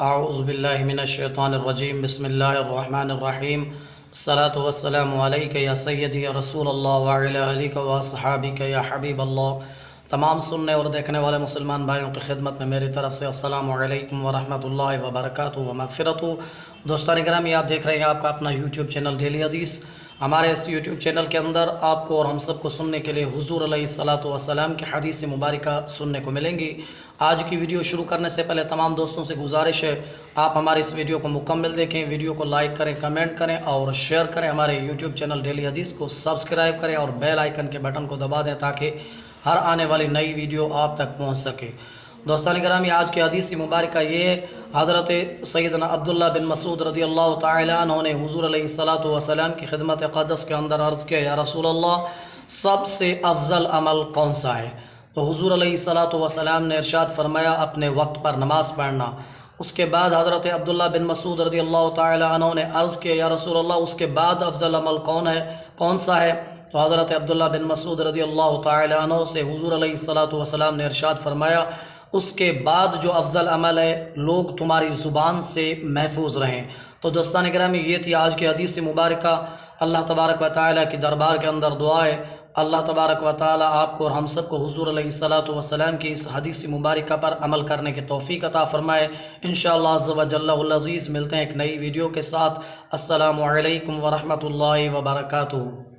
اعوذ باللہ من الشیطان الرجیم بسم اللہ الرحمن الرحیم الصلاۃ والسلام علیک یا سیدی یا رسول اللہ وعلی آلک و اصحابک یا حبیب اللہ۔ تمام سننے اور دیکھنے والے مسلمان بھائیوں کی خدمت میں میری طرف سے السلام علیکم ورحمۃ اللہ وبرکاتہ و مغفرتہ۔ دوستان گرامی، آپ دیکھ رہے ہیں آپ کا اپنا یوٹیوب چینل ڈیلی حدیث۔ ہمارے اس یوٹیوب چینل کے اندر آپ کو اور ہم سب کو سننے کے لیے حضور علیہ الصلاۃ والسلام کی حدیث مبارکہ سننے کو ملیں گی۔ آج کی ویڈیو شروع کرنے سے پہلے تمام دوستوں سے گزارش ہے آپ ہماری اس ویڈیو کو مکمل دیکھیں، ویڈیو کو لائک کریں، کمنٹ کریں اور شیئر کریں، ہمارے یوٹیوب چینل ڈیلی حدیث کو سبسکرائب کریں اور بیل آئیکن کے بٹن کو دبا دیں تاکہ ہر آنے والی نئی ویڈیو آپ تک پہنچ سکے۔ دوستان گرامی، آج کی حدیث مبارکہ یہ حضرت سیدنا عبداللہ بن مسعود رضی اللہ تعالی عنہ نے حضور علیہ الصلاۃ والسلام کی خدمت اقدس کے اندر عرض کیا، یا رسول اللہ، سب سے افضل عمل کون سا ہے؟ تو حضور علیہ الصلاۃ والسلام نے ارشاد فرمایا، اپنے وقت پر نماز پڑھنا۔ اس کے بعد حضرت عبداللہ بن مسعود رضی اللہ تعالی عنہ نے عرض کیا، یا رسول اللہ، اس کے بعد افضل عمل کون سا ہے؟ تو حضرت عبداللہ بن مسعود رضی اللہ تعالی عنہ سے حضور علیہ الصلاۃ والسلام نے ارشاد فرمایا، اس کے بعد جو افضل عمل ہے، لوگ تمہاری زبان سے محفوظ رہیں۔ تو دوستان گرامی، یہ تھی آج کی حدیث مبارکہ۔ اللہ تبارک و تعالیٰ کی دربار کے اندر دعا ہے اللہ تبارک و تعالیٰ آپ کو اور ہم سب کو حضور علیہ الصلاۃ والسلام کی اس حدیث مبارکہ پر عمل کرنے کی توفیق عطا فرمائے۔ انشاءاللہ عز و جل العزیز ملتے ہیں ایک نئی ویڈیو کے ساتھ۔ السلام علیکم ورحمۃ اللہ وبرکاتہ۔